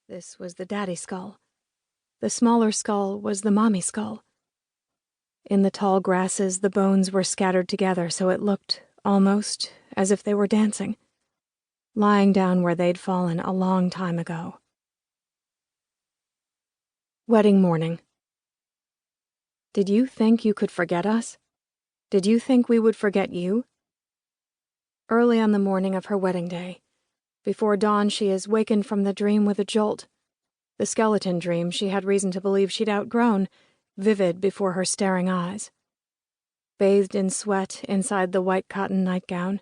This was the daddy skull. The smaller skull was the mommy skull. In the tall grasses, the bones were scattered together so it looked, almost, as if they were dancing, lying down where they'd fallen a long time ago. Wedding morning. Did you think you could forget us? Did you think we would forget you? Early on the morning of her wedding day, before dawn, she is wakened from the dream with a jolt. The skeleton dream she had reason to believe she'd outgrown, vivid before her staring eyes. Bathed in sweat inside the white cotton nightgown.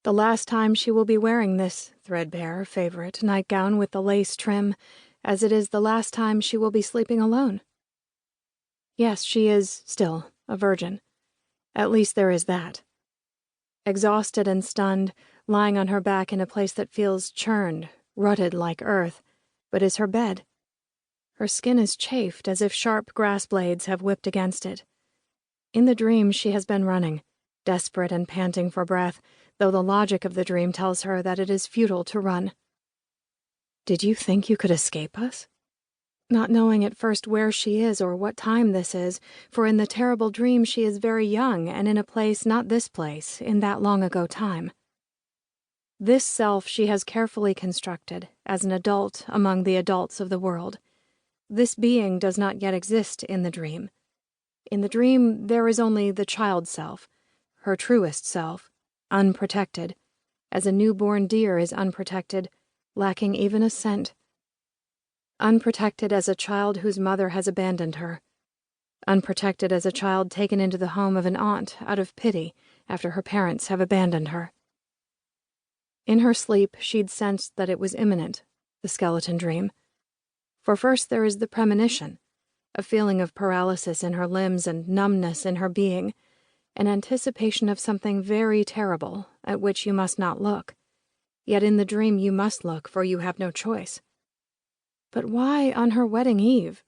The last time she will be wearing this threadbare favorite nightgown with the lace trim, as it is the last time she will be sleeping alone. Yes, she is still a virgin. At least there is that. Exhausted and stunned, lying on her back in a place that feels churned, rutted like earth, but is her bed. Her skin is chafed as if sharp grass blades have whipped against it. In the dream she has been running, desperate and panting for breath, though the logic of the dream tells her that it is futile to run. Did you think you could escape us? Not knowing at first where she is or what time this is, for in the terrible dream she is very young and in a place not this place, in that long ago time. This self she has carefully constructed as an adult among the adults of the world. This being does not yet exist in the dream. In the dream there is only the child self, her truest self, unprotected, as a newborn deer is unprotected, lacking even a scent. Unprotected as a child whose mother has abandoned her. Unprotected as a child taken into the home of an aunt out of pity after her parents have abandoned her. In her sleep, she'd sensed that it was imminent, the skeleton dream. For first there is the premonition, a feeling of paralysis in her limbs and numbness in her being, an anticipation of something very terrible at which you must not look. Yet in the dream you must look, for you have no choice. But why on her wedding eve?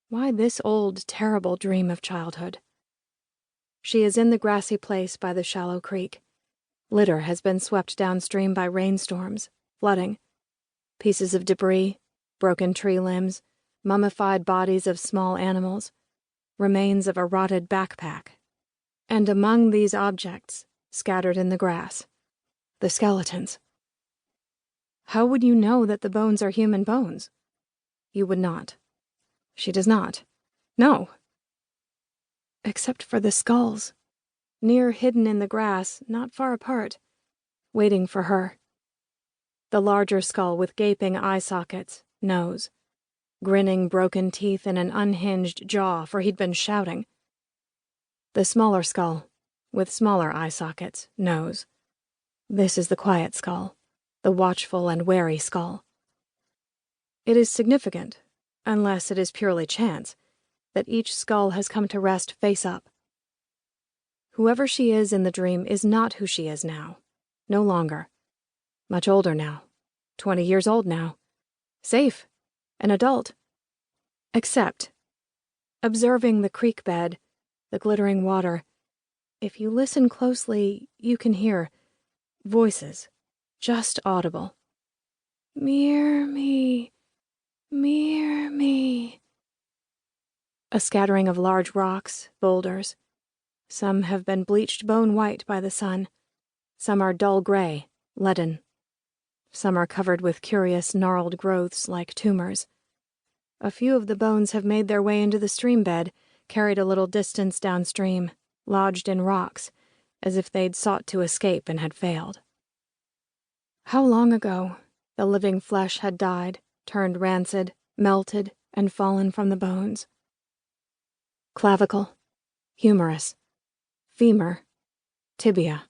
Why this old, terrible dream of childhood? She is in the grassy place by the shallow creek. Litter has been swept downstream by rainstorms, flooding. Pieces of debris, broken tree limbs, mummified bodies of small animals, remains of a rotted backpack. And among these objects, scattered in the grass, the skeletons. How would you know that the bones are human bones? You would not. She does not. No. Except for the skulls. Near hidden in the grass, not far apart, waiting for her. The larger skull with gaping eye sockets, nose. Grinning broken teeth and an unhinged jaw, for he'd been shouting. The smaller skull, with smaller eye sockets, nose. This is the quiet skull, the watchful and wary skull. It is significant, unless it is purely chance, that each skull has come to rest face up. Whoever she is in the dream is not who she is now. No longer. Much older now. 20 years old now. Safe. An adult. Except, observing the creek bed, the glittering water, if you listen closely, you can hear voices, just audible. Mirror me. Mirror me. A scattering of large rocks, boulders. Some have been bleached bone white by the sun. Some are dull gray, leaden. Some are covered with curious gnarled growths like tumors. A few of the bones have made their way into the stream bed, carried a little distance downstream, lodged in rocks, as if they'd sought to escape and had failed. How long ago the living flesh had died, turned rancid, melted, and fallen from the bones. Clavicle, humerus, femur, tibia,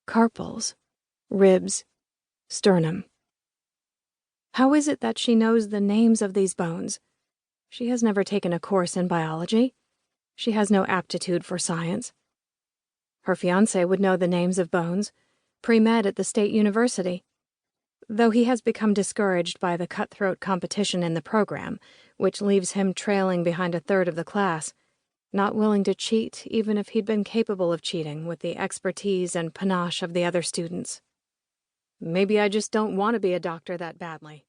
carpals, ribs, sternum. How is it that she knows the names of these bones? She has never taken a course in biology. She has no aptitude for science. Her fiancé would know the names of bones, pre-med at the State University. Though he has become discouraged by the cutthroat competition in the program, which leaves him trailing behind a third of the class, not willing to cheat even if he'd been capable of cheating with the expertise and panache of the other students. Maybe I just don't want to be a doctor that badly.